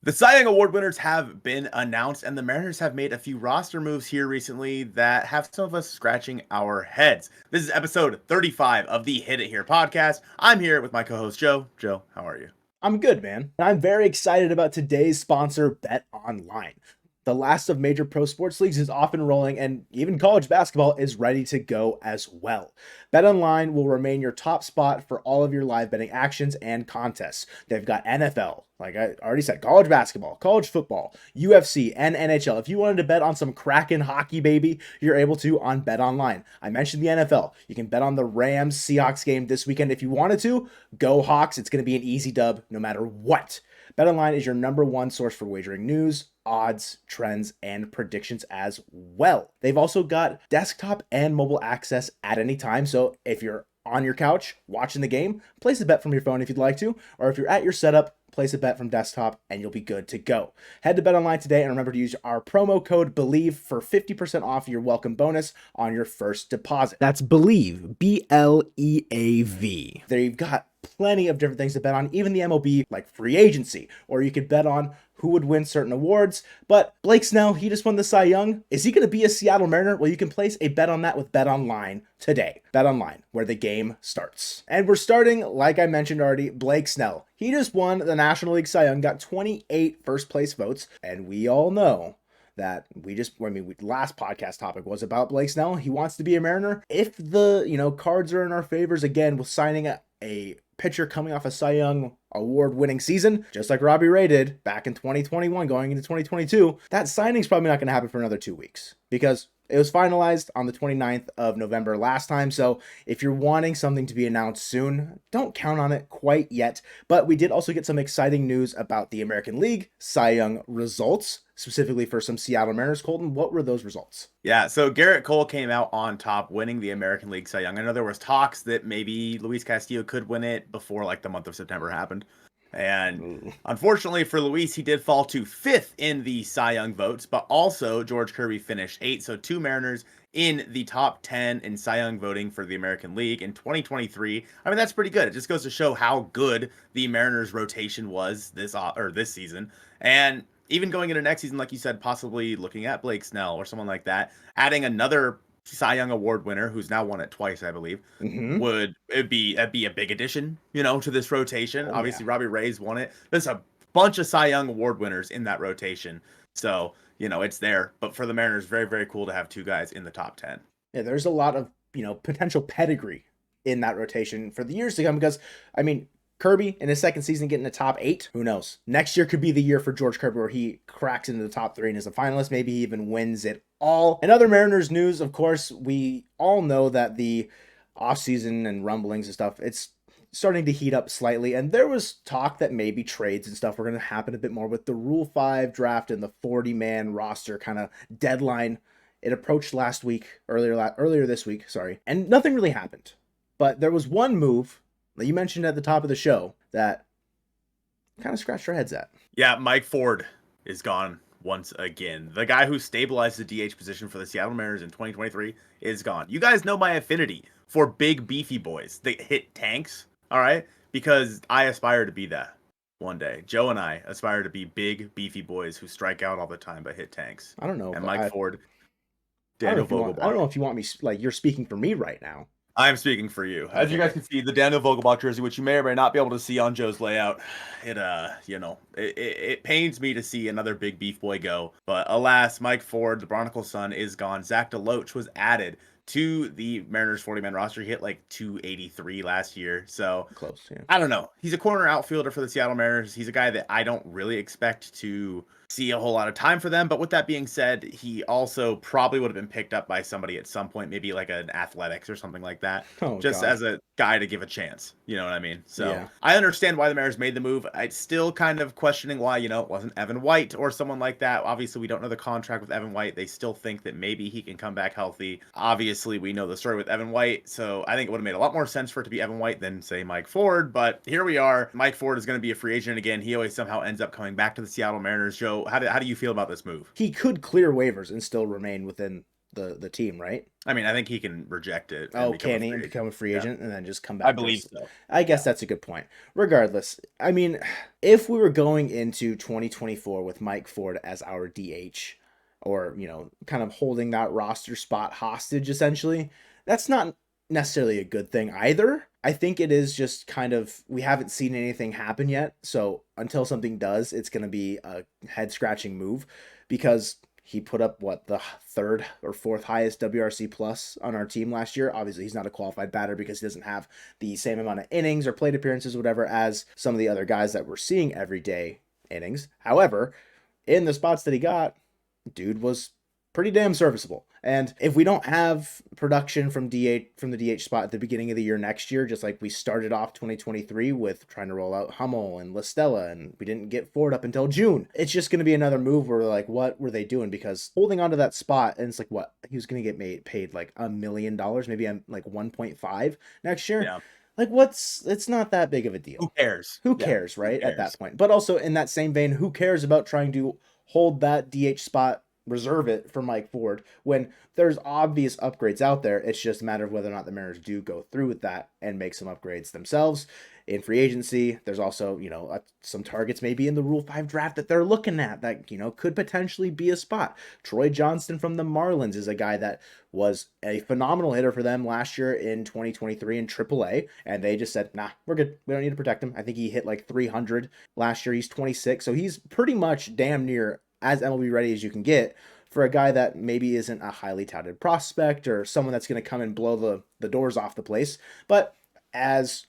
The Cy Young Award winners have been announced, and the Mariners have made a few roster moves here recently that have some of us scratching our heads. This is episode 35 of the Hit It Here podcast. I'm here with my co-host Joe. Joe, how are you? I'm good, man. I'm very excited about today's sponsor, Bet Online. The last of major pro sports leagues is off and rolling, and even college basketball is ready to go as well. BetOnline will remain your top spot for all of your live betting actions and contests. They've got NFL, like I already said, college basketball, college football, UFC, and NHL. If you wanted to bet on some Kraken hockey, baby, you're able to on BetOnline. I mentioned the NFL. You can bet on the Rams-Seahawks game this weekend if you wanted to. Go Hawks. It's going to be an easy dub no matter what. BetOnline is your number one source for wagering news, odds, trends, and predictions as well. They've also got desktop and mobile access at any time. So if you're on your couch watching the game, place a bet from your phone if you'd like to, or if you're at your setup, place a bet from desktop and you'll be good to go. Head to BetOnline today and remember to use our promo code BELIEVE for 50% off your welcome bonus on your first deposit. That's BELIEVE, BLEAV. They've got plenty of different things to bet on, even the MLB, like free agency, or you could bet on who would win certain awards. But Blake Snell, he just won the Cy Young. Is he going to be a Seattle Mariner? Well, you can place a bet on that with BetOnline today. BetOnline, where the game starts. And we're starting, like I mentioned already, Blake Snell. He just won the National League Cy Young, got 28 first place votes, and we all know that last podcast topic was about Blake Snell. He wants to be a Mariner. If the, cards are in our favors again with signing a pitcher coming off a Cy Young award-winning season, just like Robbie Ray did back in 2021 going into 2022, that signing's probably not going to happen for another 2 weeks because it was finalized on the 29th of November last time. So if you're wanting something to be announced soon, don't count on it quite yet. But we did also get some exciting news about the American League Cy Young results, specifically for some Seattle Mariners. Colton, what were those results? Yeah, so Garrett Cole came out on top, winning the American League Cy Young. I know there was talks that maybe Luis Castillo could win it before the month of September happened. And unfortunately for Luis, he did fall to 5th in the Cy Young votes, but also George Kirby finished 8th. So 2 Mariners in the top 10 in Cy Young voting for the American League in 2023. I mean, that's pretty good. It just goes to show how good the Mariners rotation was this season. And even going into next season, like you said, possibly looking at Blake Snell or someone like that, adding another Cy Young Award winner who's now won it twice, I believe, would be a big addition, to this rotation. Oh, Obviously, yeah. Robbie Ray's won it. There's a bunch of Cy Young Award winners in that rotation, so it's there. But for the Mariners, very very cool to have 2 guys in the top 10. Yeah, there's a lot of potential pedigree in that rotation for the years to come because I mean, Kirby in his second season getting the top 8, who knows? Next year could be the year for George Kirby where he cracks into the top 3 and is a finalist. Maybe he even wins it all. In other Mariners news, of course, we all know that the offseason and rumblings and stuff, it's starting to heat up slightly. And there was talk that maybe trades and stuff were going to happen a bit more with the Rule 5 draft and the 40-man roster kind of deadline. It approached earlier this week, and nothing really happened. But there was one move that you mentioned at the top of the show that kind of scratched our heads at. Yeah, Mike Ford is gone once again. The guy who stabilized the DH position for the Seattle Mariners in 2023 is gone. You guys know my affinity for big, beefy boys that hit tanks, all right? Because I aspire to be that one day. Joe and I aspire to be big, beefy boys who strike out all the time but hit tanks. I don't know. And Mike Ford, I Daniel don't Vogelbach. know if you want me, you're speaking for me right now. I'm speaking for you. As you guys can see, the Daniel Vogelbach jersey, which you may or may not be able to see on Joe's layout, it pains me to see another big beef boy go. But alas, Mike Ford, the Broncos' son, is gone. Zach DeLoach was added to the Mariners 40-man roster. He hit 283 last year. So Close, yeah. I don't know. He's a corner outfielder for the Seattle Mariners. He's a guy that I don't really expect to see a whole lot of time for them. But with that being said, he also probably would have been picked up by somebody at some point, maybe like an Athletics or something like that, as a guy to give a chance. You know what I mean? So yeah. I understand why the Mariners made the move. It's still kind of questioning why, it wasn't Evan White or someone like that. Obviously, we don't know the contract with Evan White. They still think that maybe he can come back healthy. Obviously, we know the story with Evan White. So I think it would have made a lot more sense for it to be Evan White than, say, Mike Ford. But here we are. Mike Ford is going to be a free agent again. He always somehow ends up coming back to the Seattle Mariners. Joe, how do you feel about this move? He could clear waivers and still remain within the team, right? I mean, I think he can reject it and Oh, become a can he free agent. become a free Yeah, agent and then just come I back believe as? so. I guess that's a good point. Regardless, I mean, if we were going into 2024 with Mike Ford as our DH, or kind of holding that roster spot hostage, essentially, that's not necessarily a good thing either. I think it is just kind of, we haven't seen anything happen yet, so until something does, it's going to be a head scratching move because he put up what, the third or fourth highest WRC plus on our team last year. Obviously, he's not a qualified batter because he doesn't have the same amount of innings or plate appearances, whatever, as some of the other guys that we're seeing every day innings. However, in the spots that he got, dude was pretty damn serviceable. And if we don't have production from the DH spot at the beginning of the year next year, just like we started off 2023 with trying to roll out Hummel and Listella, and we didn't get Ford up until June, it's just going to be another move where we're like, what were they doing? Because holding on to that spot, and it's like, what, he was going to get paid like $1 million, maybe like 1.5 next year. Yeah. Like, it's not that big of a deal. Who cares? Who cares, Who right? cares? At that point. But also in that same vein, who cares about trying to hold that DH spot, reserve it for Mike Ford when there's obvious upgrades out there? It's just a matter of whether or not the Mariners do go through with that and make some upgrades themselves in free agency. There's also, some targets maybe in the Rule 5 draft that they're looking at that, could potentially be a spot. Troy Johnston from the Marlins is a guy that was a phenomenal hitter for them last year in 2023 in AAA, and they just said, nah, we're good. We don't need to protect him. I think he hit like 300 last year. He's 26, so he's pretty much damn near as MLB ready as you can get for a guy that maybe isn't a highly touted prospect or someone that's going to come and blow the doors off the place. But as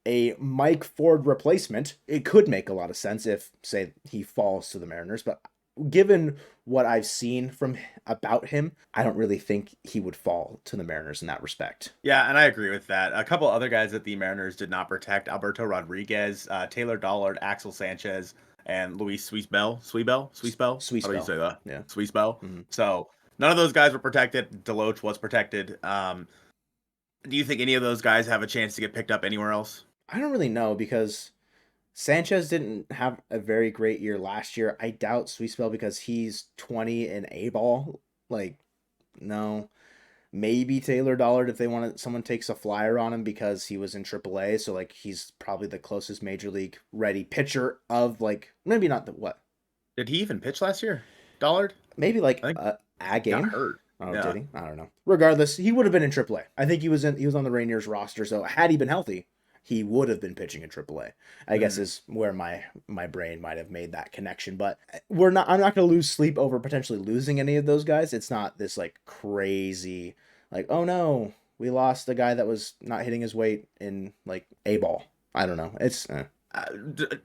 a Mike Ford replacement, it could make a lot of sense if, say, he falls to the Mariners. But given what I've seen from about him, I don't really think he would fall to the Mariners in that respect. Yeah, and I agree with that. A couple other guys that the Mariners did not protect: Alberto Rodriguez, Taylor Dollard, Axel Sanchez, and Luis Sweetbell. How do you say that? Yeah. Sweetbell. Mm-hmm. So none of those guys were protected. Deloach was protected. Do you think any of those guys have a chance to get picked up anywhere else? I don't really know because Sanchez didn't have a very great year last year. I doubt Sweetspell because he's 20 in A ball. Like, no. Maybe Taylor Dollard if they want to, someone takes a flyer on him because he was in AAA. So like he's probably the closest major league ready pitcher of like, maybe not the what? Did he even pitch last year? Dollard? Maybe like I think a game. got hurt. Oh, Yeah. did he? I don't know. Regardless, he would have been in AAA. I think he was on the Rainiers roster. So had he been healthy, he would have been pitching in AAA. I guess is where my brain might have made that connection. But I'm not going to lose sleep over potentially losing any of those guys. It's not this like crazy, like, oh no, we lost a guy that was not hitting his weight in like A ball. I don't know. It's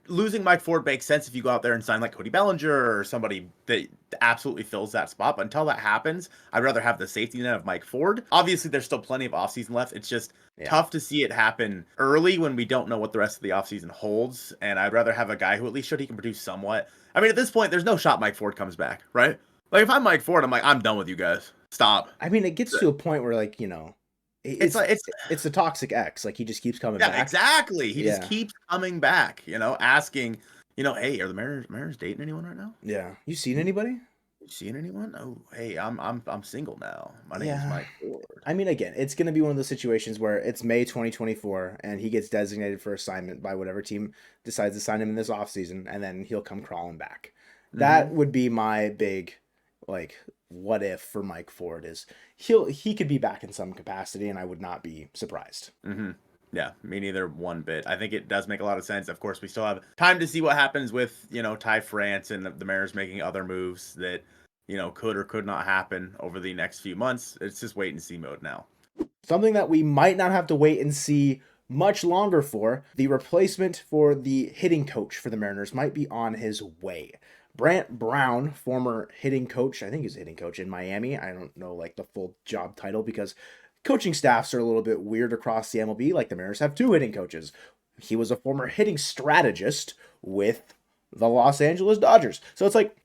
Losing Mike Ford makes sense if you go out there and sign like Cody Bellinger or somebody that absolutely fills that spot. But until that happens, I'd rather have the safety net of Mike Ford. Obviously, there's still plenty of offseason left. It's just tough to see it happen early when we don't know what the rest of the offseason holds. And I'd rather have a guy who at least showed he can produce somewhat. I mean, at this point, there's no shot Mike Ford comes back, right? Like, if I'm Mike Ford, I'm like, I'm done with you guys. Stop. I mean, it gets to a point where like, it's the toxic X. Like he just keeps coming back. Yeah, exactly. He just keeps coming back, asking, hey, are the Mariners dating anyone right now? Yeah. You seen anybody? You seen anyone? Oh, hey, I'm single now. My name is Mike Ford. I mean, again, it's going to be one of those situations where it's May 2024 and he gets designated for assignment by whatever team decides to sign him in this offseason, and then he'll come crawling back. Mm-hmm. That would be my big, like, what if for Mike Ford is he could be back in some capacity, and I would not be surprised. Mm-hmm. Yeah, me neither one bit. I think it does make a lot of sense. Of course, we still have time to see what happens with, Ty France and the Mariners making other moves that, could or could not happen over the next few months. It's just wait and see mode now. Something that we might not have to wait and see much longer for, the replacement for the hitting coach for the Mariners might be on his way. Brant Brown, former hitting coach, I think he's a hitting coach in Miami. I don't know like the full job title because coaching staffs are a little bit weird across the MLB. Like the Mariners have 2 hitting coaches. He was a former hitting strategist with the Los Angeles Dodgers. So it's like,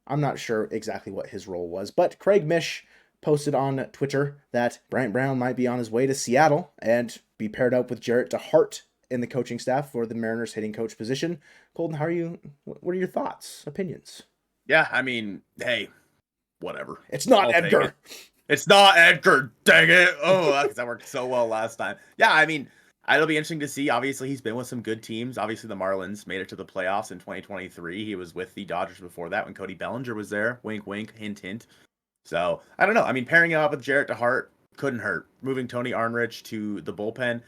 I'm not sure exactly what his role was, but Craig Mish posted on Twitter that Brant Brown might be on his way to Seattle and be paired up with Jarrett DeHart in the coaching staff for the Mariners hitting coach position. Colton, what are your thoughts, opinions? Yeah, I mean, hey, whatever. It's not Edgar. It's not Edgar, dang it. Oh, because that worked so well last time. Yeah, I mean, it'll be interesting to see. Obviously, he's been with some good teams. Obviously, the Marlins made it to the playoffs in 2023. He was with the Dodgers before that when Cody Bellinger was there. Wink, wink, hint, hint. So, I don't know. I mean, pairing him up with Jarrett DeHart couldn't hurt. Moving Tony Arnrich to the bullpen,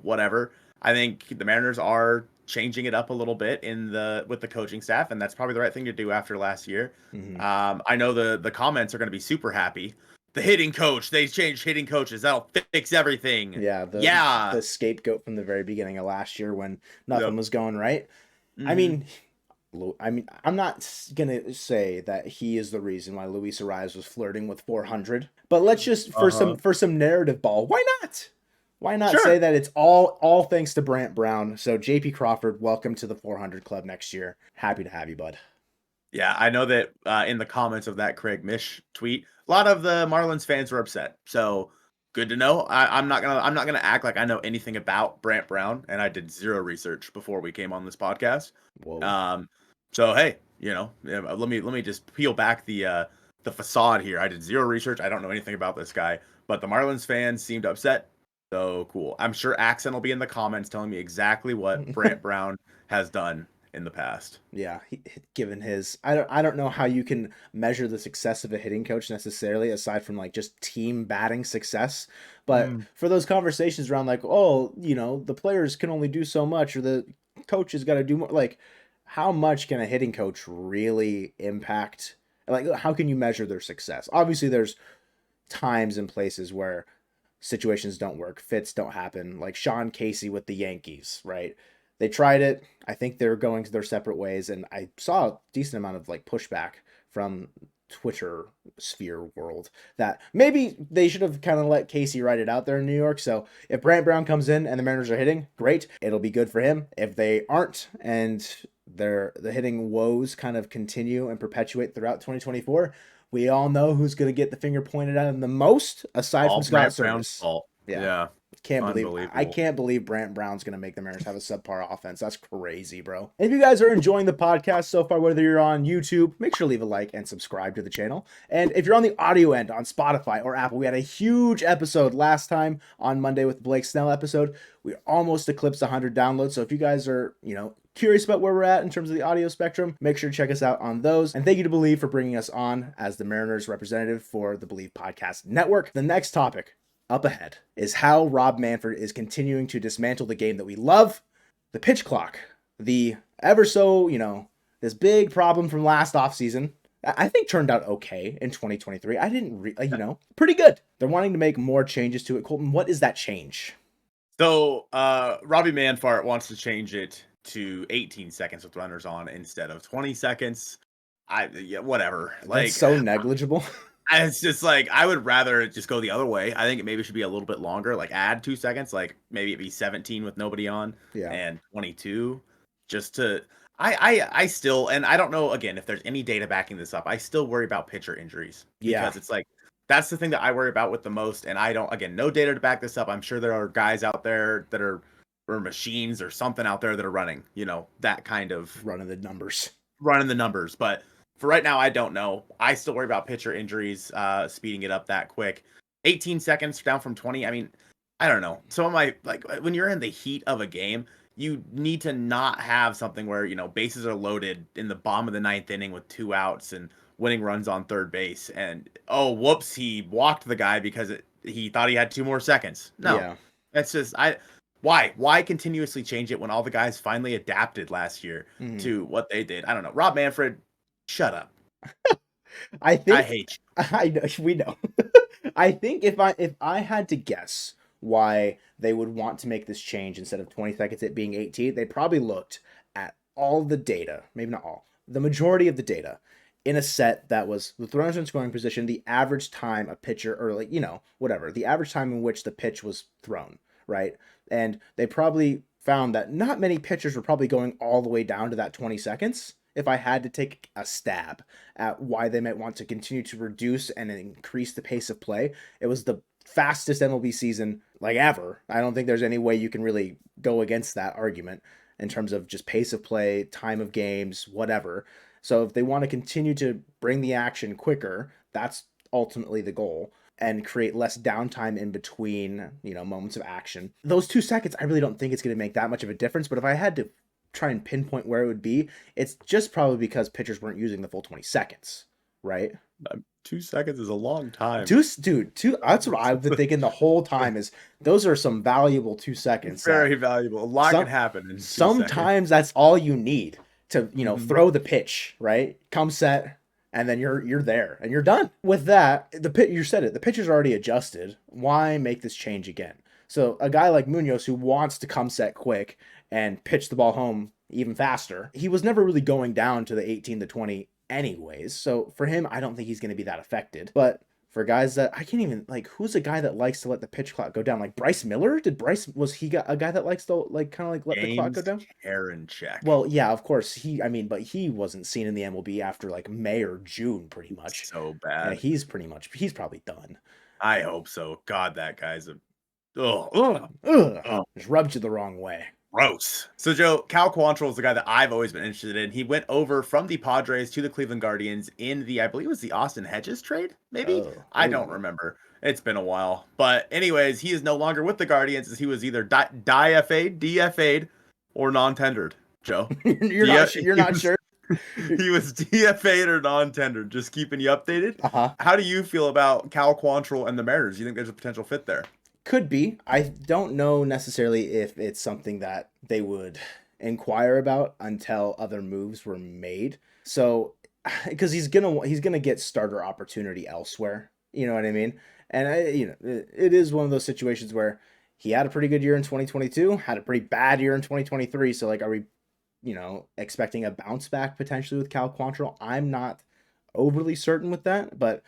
whatever. I think the Mariners are changing it up a little bit with the coaching staff, and that's probably the right thing to do after last year. Mm-hmm. I know the comments are going to be super happy. The hitting coach, they changed hitting coaches. That'll fix everything. Yeah, the scapegoat from the very beginning of last year when nothing was going right. Mm-hmm. I'm not gonna say that he is the reason why Luis Ariz was flirting with 400, but let's just for some narrative ball, why not? Why not say that it's all thanks to Brant Brown? So JP Crawford, welcome to the 400 club next year. Happy to have you, bud. Yeah, I know that in the comments of that Craig Mish tweet, a lot of the Marlins fans were upset. So good to know. I'm not gonna act like I know anything about Brant Brown, and I did zero research before we came on this podcast. Whoa. So hey, let me just peel back the facade here. I did zero research. I don't know anything about this guy, but the Marlins fans seemed upset. So cool. I'm sure Axon will be in the comments telling me exactly what Brant Brown has done in the past. Yeah, given his, I don't know how you can measure the success of a hitting coach necessarily, aside from like just team batting success. But for those conversations around like, oh, the players can only do so much, or the coaches got to do more. Like, how much can a hitting coach really impact? Like, how can you measure their success? Obviously, there's times and places where situations don't work, fits don't happen. Like Sean Casey with the Yankees, right? They tried it. I think they're going their separate ways, and I saw a decent amount of like pushback from Twitter sphere world that maybe they should have kind of let Casey write it out there in New York. So if Brant Brown comes in and the Mariners are hitting, great, it'll be good for him. If they aren't and the hitting woes kind of continue and perpetuate throughout 2024, we all know who's going to get the finger pointed at him the most, aside from Scott Service. Yeah. I can't believe Brant Brown's going to make the Mariners have a subpar offense. That's crazy, bro. And if you guys are enjoying the podcast so far, whether you're on YouTube, make sure to leave a like and subscribe to the channel. And if you're on the audio end on Spotify or Apple, we had a huge episode last time on Monday with the Blake Snell episode. We almost eclipsed 100 downloads. So if you guys are, curious about where we're at in terms of the audio spectrum, make sure to check us out on those. And thank you to Believe for bringing us on as the Mariners representative for the Believe Podcast Network. The next topic up ahead is how Rob Manfred is continuing to dismantle the game that we love, the pitch clock, the ever so, this big problem from last offseason. I think turned out okay in 2023. I didn't, pretty good. They're wanting to make more changes to it. Colton, what is that change? So, Robbie Manfart wants to change it to 18 seconds with runners on instead of 20 seconds. Whatever. That's so negligible. It's just like, I would rather just go the other way. I think it maybe should be a little bit longer, like add 2 seconds, like maybe it'd be 17 with nobody on and 22 just to, I still, and I don't know, again, if there's any data backing this up, I still worry about pitcher injuries because it's like, that's the thing that I worry about with the most. And I don't, again, no data to back this up. I'm sure there are guys out there that are, or machines or something out there that are running, that kind of running the numbers. But for right now, I don't know. I still worry about pitcher injuries, speeding it up that quick. 18 seconds down from 20. I mean, I don't know. Some of my, like, when you're in the heat of a game, you need to not have something where, bases are loaded in the bottom of the 9th inning with 2 outs and winning runs on third base. And, oh, whoops, he walked the guy because he thought he had 2 more seconds. No, that's just, why continuously change it when all the guys finally adapted last year to what they did? I don't know. Rob Manfred, shut up. I hate you. I know, we know. I think if I had to guess why they would want to make this change instead of 20 seconds, it being 18, they probably looked at all the data, maybe not all, the majority of the data in a set that was the runners in scoring position, the average time a pitcher, or like, whatever, the average time in which the pitch was thrown, right? And they probably found that not many pitchers were probably going all the way down to that 20 seconds. If I had to take a stab at why they might want to continue to reduce and increase the pace of play, it was the fastest MLB season like ever. I don't think there's any way you can really go against that argument in terms of just pace of play, time of games, whatever. So if they want to continue to bring the action quicker, that's ultimately the goal. and create less downtime in between, moments of action. Those 2 seconds, I really don't think it's going to make that much of a difference. But if I had to try and pinpoint where it would be, it's just probably because pitchers weren't using the full 20 seconds, right? 2 seconds is a long time. That's what I've been thinking the whole time is those are some valuable 2 seconds. Very valuable. A lot can happen in 2 sometimes seconds. That's all you need to, throw the pitch, right? Come set, and then you're there and you're done. With that, you said it, the pitcher's already adjusted. Why make this change again? So a guy like Munoz who wants to come set quick and pitch the ball home even faster, he was never really going down to the 18 to 20 anyways. So for him, I don't think he's going to be that affected. But for guys that I can't even who's a guy that likes to let the pitch clock go down? Like Bryce Miller? Was he a guy that likes to let the clock go down? Karinchak. Well, yeah, of course but he wasn't seen in the MLB after May or June, pretty much. So bad. Yeah, he's probably done. I hope so. God, that guy's just rubbed you the wrong way. Gross. So, Joe, Cal Quantrill is the guy that I've always been interested in. He went over from the Padres to the Cleveland Guardians in I believe it was the Austin Hedges trade, maybe? I don't remember. It's been a while. But anyways, he is no longer with the Guardians as he was either DFA'd, or non-tendered, Joe. You're not sure? He was DFA'd or non-tendered. Just keeping you updated. Uh-huh. How do you feel about Cal Quantrill and the Mariners? Do you think there's a potential fit there? Could be. I don't know necessarily if it's something that they would inquire about until other moves were made. So, because he's gonna get starter opportunity elsewhere. You know what I mean? And it is one of those situations where he had a pretty good year in 2022, had a pretty bad year in 2023. So are we, expecting a bounce back potentially with Cal Quantrill? I'm not overly certain with that, but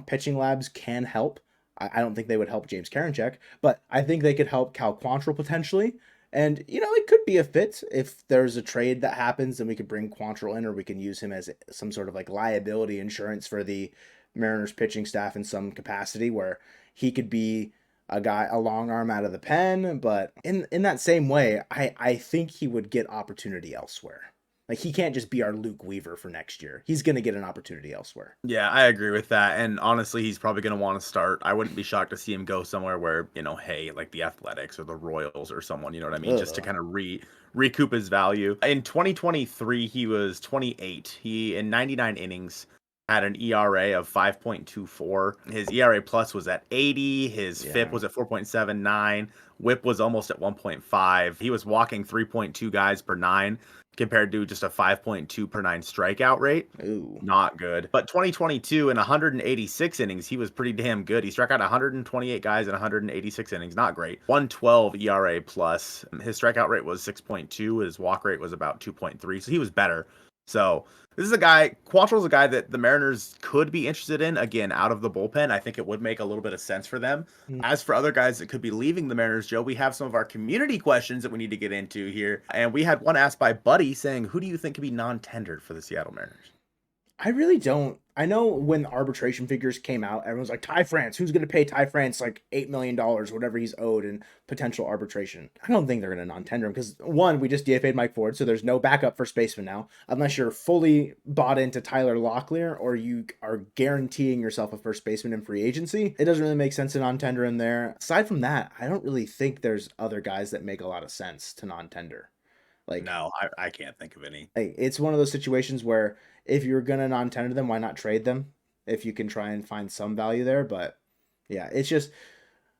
pitching labs can help. I don't think they would help James Karinchak, but I think they could help Cal Quantrill potentially. And, it could be a fit if there's a trade that happens and we could bring Quantrill in, or we can use him as some sort of liability insurance for the Mariners pitching staff in some capacity where he could be a long arm out of the pen. But in that same way, I think he would get opportunity elsewhere. He can't just be our Luke Weaver for next year. He's going to get an opportunity elsewhere. Yeah, I agree with that. And honestly, he's probably going to want to start. I wouldn't be shocked to see him go somewhere where, like the Athletics or the Royals or someone, you know what I mean? Just to kind of recoup his value. In 2023, he was 28. He, in 99 innings, had an ERA of 5.24. His ERA plus was at 80. His FIP was at 4.79. WHIP was almost at 1.5. He was walking 3.2 guys per 9. Compared to just a 5.2 per 9 strikeout rate. Ooh. Not good. But 2022 in 186 innings, he was pretty damn good. He struck out 128 guys in 186 innings. Not great. 112 ERA plus. His strikeout rate was 6.2. His walk rate was about 2.3. So he was better. So this is a guy, Quantrill's a guy that the Mariners could be interested in, again, out of the bullpen. I think it would make a little bit of sense for them. As for other guys that could be leaving the Mariners, Joe, we have some of our community questions that we need to get into here. And we had one asked by Buddy saying, who do you think could be non-tendered for the Seattle Mariners? I really don't. I know when arbitration figures came out, everyone's like, Ty France, who's going to pay Ty France $8 million, whatever he's owed in potential arbitration? I don't think they're going to non-tender him because, one, we just DFA'd Mike Ford, so there's no backup first baseman now, unless you're fully bought into Tyler Locklear or you are guaranteeing yourself a first baseman in free agency. It doesn't really make sense to non-tender him there. Aside from that, I don't really think there's other guys that make a lot of sense to non-tender. No, I can't think of any. It's one of those situations where if you're going to non-tender them, why not trade them if you can try and find some value there? But yeah, it's just,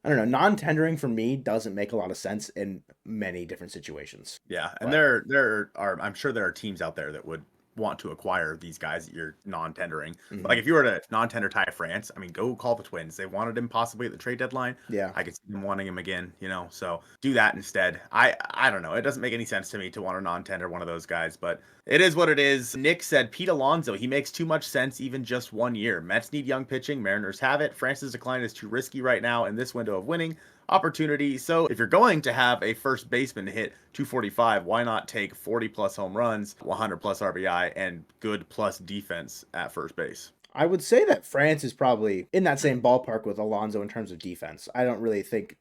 I don't know. Non-tendering for me doesn't make a lot of sense in many different situations. Yeah. And there are, I'm sure there are teams out there that would want to acquire these guys that you're non-tendering. But if you were to non-tender Ty France, I mean, go call the Twins. They wanted him possibly at the trade deadline. Yeah. I could see them wanting him again, so do that instead. I don't know. It doesn't make any sense to me to want to non-tender one of those guys, but it is what it is. Nick said Pete Alonso, he makes too much sense even just 1 year. Mets need young pitching. Mariners have it. France's decline is too risky right now in this window of winning opportunity. So if you're going to have a first baseman hit 245, why not take 40 plus home runs, 100 plus RBI, and good plus defense at first base? I would say that France is probably in that same ballpark with Alonso in terms of defense. I don't really think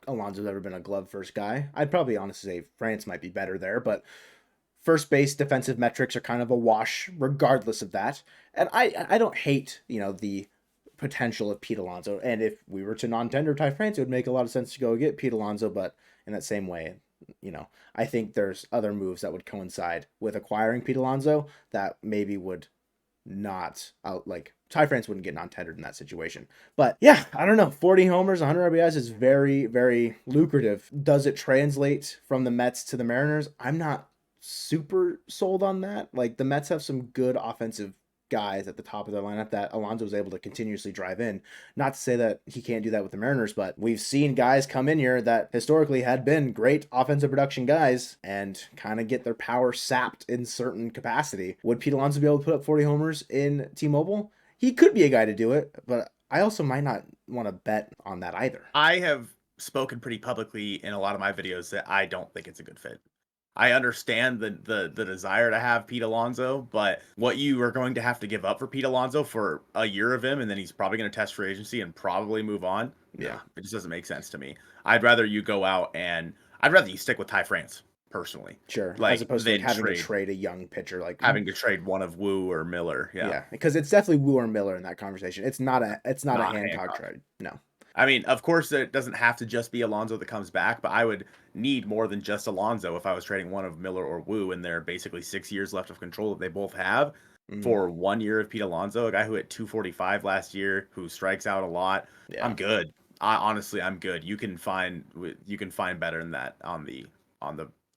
Alonso's ever been a glove first guy. I'd probably honestly say France might be better there, but first base defensive metrics are kind of a wash regardless of that. And I don't hate, the potential of Pete Alonso. And if we were to non-tender Ty France, it would make a lot of sense to go get Pete Alonso. But in that same way, I think there's other moves that would coincide with acquiring Pete Alonso that maybe would not out like Ty France wouldn't get non-tendered in that situation. But yeah, I don't know. 40 homers, 100 RBIs is very, very lucrative. Does it translate from the Mets to the Mariners? I'm not super sold on that. Like the Mets have some good offensive guys at the top of their lineup that Alonso was able to continuously drive in. Not to say that he can't do that with the Mariners, but we've seen guys come in here that historically had been great offensive production guys and kind of get their power sapped in certain capacity. Would Pete Alonso be able to put up 40 homers in T-Mobile? He could be a guy to do it, but I also might not want to bet on that either. I have spoken pretty publicly in a lot of my videos that I don't think it's a good fit. I understand the desire to have Pete Alonso, but what you are going to have to give up for Pete Alonso for a year of him, and then he's probably going to test free agency and probably move on. Yeah, it just doesn't make sense to me. I'd rather you go out and I'd rather you stick with Ty France personally. Sure. Like, as opposed to like, having trade, to trade a young pitcher, like having to trade one of Wu or Miller. Yeah, because it's definitely Wu or Miller in that conversation. It's not a Hancock trade. No. I mean, of course, it doesn't have to just be Alonso that comes back, but I would need more than just Alonso if I was trading one of Miller or Wu, and they're basically 6 years left of control that they both have for 1 year of Pete Alonso, a guy who hit 245 last year, who strikes out a lot. Yeah. I'm good. Honestly, I'm good. You can find better than that on the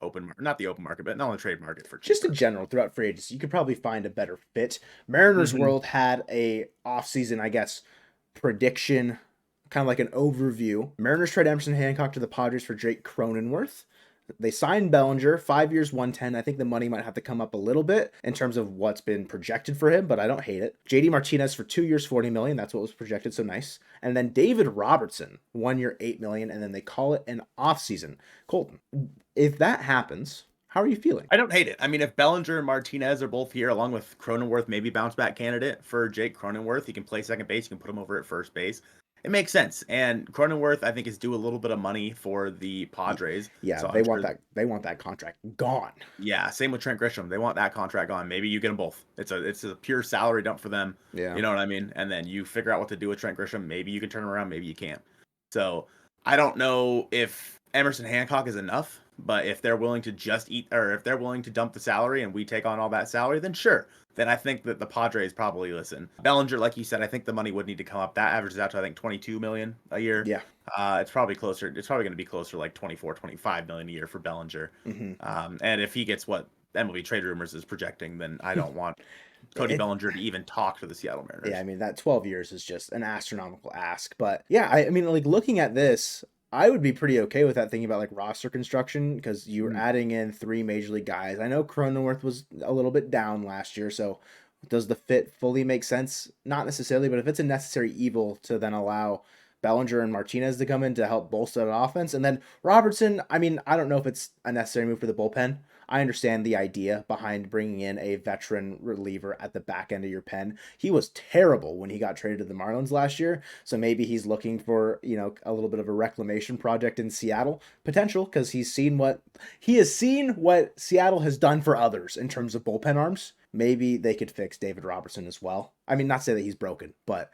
open, not the open market, but not on the trade market for cheaper. Just in general throughout free agency, you could probably find a better fit. Mariners World had a offseason, I guess, prediction, kind of like an overview. Mariners trade Emerson Hancock to the Padres for Jake Cronenworth. They signed Bellinger, 5 years, 110. I think the money might have to come up a little bit in terms of what's been projected for him, but I don't hate it. JD Martinez for 2 years, 40 million. That's what was projected, so nice. And then David Robertson, 1 year, 8 million, and then they call it an offseason. Colton, if that happens, how are you feeling? I don't hate it. I mean, if Bellinger and Martinez are both here, along with Cronenworth, maybe bounce back candidate for Jake Cronenworth, he can play second base. You can put him over at first base. It makes sense. And Cronenworth, I think, is due a little bit of money for the Padres. Yeah, so they want that contract gone. Yeah, same with Trent Grisham. They want that contract gone. Maybe you get them both. It's a pure salary dump for them. Yeah. You know what I mean? And then you figure out what to do with Trent Grisham. Maybe you can turn him around, maybe you can't. So I don't know if Emerson Hancock is enough, but if they're willing to if they're willing to dump the salary and we take on all that salary, then sure. Then I think that the Padres probably listen. Bellinger, like you said, I think the money would need to come up. That averages out to, I think, 22 million a year. Yeah. It's probably closer. It's probably going to be closer to like 24, 25 million a year for Bellinger. And if he gets what MLB Trade Rumors is projecting, then I don't want Cody Bellinger to even talk to the Seattle Mariners. Yeah, I mean, that 12 years is just an astronomical ask. But yeah, I mean, like looking at this, I would be pretty okay with that, thinking about like roster construction, because you were adding in 3 major league guys. I know Cronenworth was a little bit down last year, so does the fit fully make sense? Not necessarily, but if it's a necessary evil to then allow Bellinger and Martinez to come in to help bolster the offense, and then Robertson, I mean, I don't know if it's a necessary move for the bullpen. I understand the idea behind bringing in a veteran reliever at the back end of your pen. He was terrible when he got traded to the Marlins last year, so maybe he's looking for, a little bit of a reclamation project in Seattle potential, because he has seen what Seattle has done for others in terms of bullpen arms. Maybe they could fix David Robertson as well. I mean, not to say that he's broken, but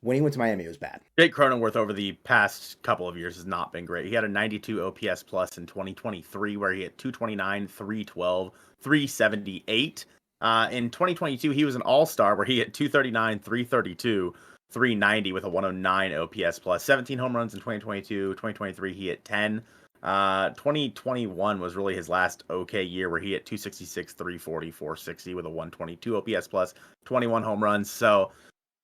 when he went to Miami, it was bad. Jake Cronenworth over the past couple of years has not been great. He had a 92 OPS plus in 2023, where he hit 229, 312, 378. In 2022, he was an all-star where he hit 239, 332, 390 with a 109 OPS plus. 17 home runs in 2022. 2023, he hit 10. 2021 was really his last okay year, where he hit 266, 340, 460 with a 122 OPS plus, 21 home runs. So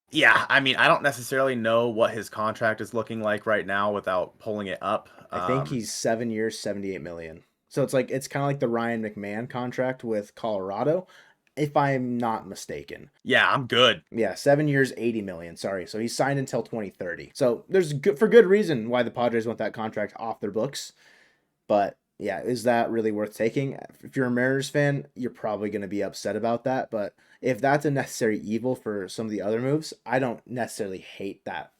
yeah, I mean, I don't necessarily know what his contract is looking like right now without pulling it up. I think he's 7 years, 78 million. So it's kind of like the Ryan McMahon contract with Colorado, if I'm not mistaken. Yeah, I'm good. Yeah, 7 years, 80 million. Sorry. So he's signed until 2030. So there's for good reason why the Padres want that contract off their books. But yeah, is that really worth taking? If you're a Mariners fan, you're probably going to be upset about that. But if that's a necessary evil for some of the other moves, I don't necessarily hate that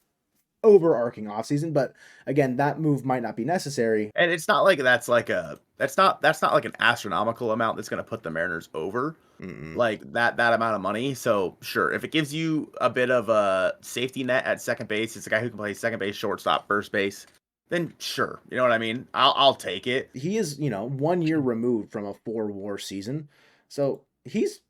overarching offseason. But again, that move might not be necessary. And it's not like that's like that's not like an astronomical amount that's going to put the Mariners over like that amount of money. So sure, if it gives you a bit of a safety net at second base, it's a guy who can play second base, shortstop, first base, then sure, you know what I mean. I'll take it. He is, 1 year removed from a 4 WAR season, so he's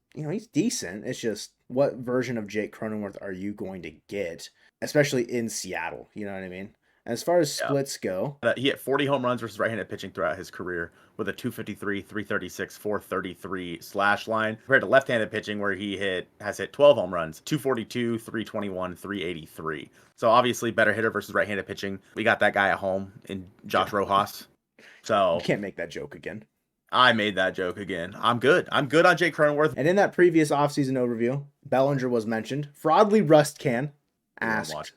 decent. It's just what version of Jake Cronenworth are you going to get, especially in Seattle? You know what I mean? As far as splits go, he hit 40 home runs versus right-handed pitching throughout his career with a 253, 336, 433 slash line compared to left-handed pitching where he has hit 12 home runs, 242, 321, 383. So obviously better hitter versus right-handed pitching. We got that guy at home in Josh Rojas. So you can't make that joke again. I made that joke again. I'm good. I'm good on Jake Cronenworth. And in that previous offseason overview, Bellinger was mentioned. Fraudly Rust Can asked.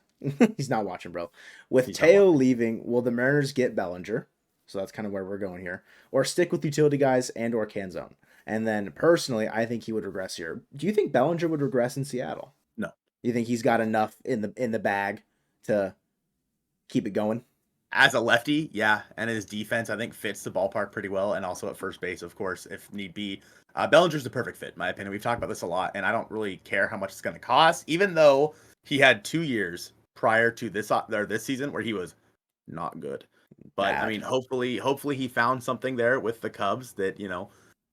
He's not watching, bro. With Teo leaving, will the Mariners get Bellinger? So that's kind of where we're going here. Or stick with utility guys and or Canzone. And then personally, I think he would regress here. Do you think Bellinger would regress in Seattle? No. You think he's got enough in the bag to keep it going? As a lefty, yeah. And his defense, I think, fits the ballpark pretty well. And also at first base, of course, if need be. Bellinger's the perfect fit, in my opinion. We've talked about this a lot, and I don't really care how much it's going to cost, even though he had 2 years prior to this season where he was not good. But I mean, hopefully he found something there with the Cubs that,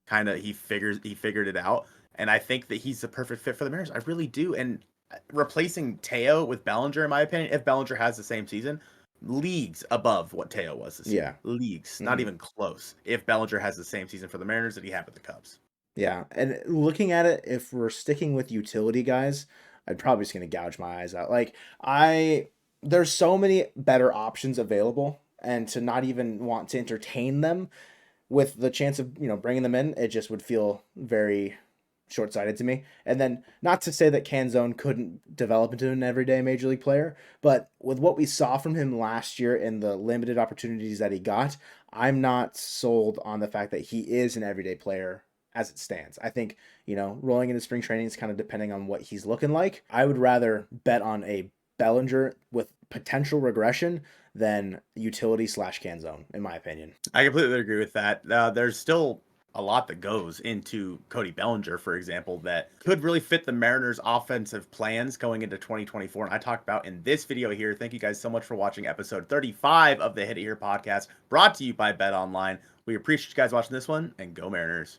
kind of he figured it out. And I think that he's the perfect fit for the Mariners. I really do. And replacing Teo with Bellinger, in my opinion, if Bellinger has the same season, leagues above what Teo was this year. Leagues, not even close. If Bellinger has the same season for the Mariners that he had with the Cubs. Yeah, and looking at it, if we're sticking with utility guys, I'm probably just gonna gouge my eyes out. There's so many better options available, and to not even want to entertain them with the chance of bringing them in, it just would feel very short-sighted to me. And then not to say that Canzone couldn't develop into an everyday major league player, but with what we saw from him last year and the limited opportunities that he got, I'm not sold on the fact that he is an everyday player as it stands. I think, rolling into spring training is kind of depending on what he's looking like. I would rather bet on a Bellinger with potential regression than utility / Canzone, in my opinion. I completely agree with that. There's still a lot that goes into Cody Bellinger, for example, that could really fit the Mariners' offensive plans going into 2024. And I talked about in this video here. Thank you guys so much for watching episode 35 of the Hit It Here podcast, brought to you by Bet Online. We appreciate you guys watching this one, and go Mariners.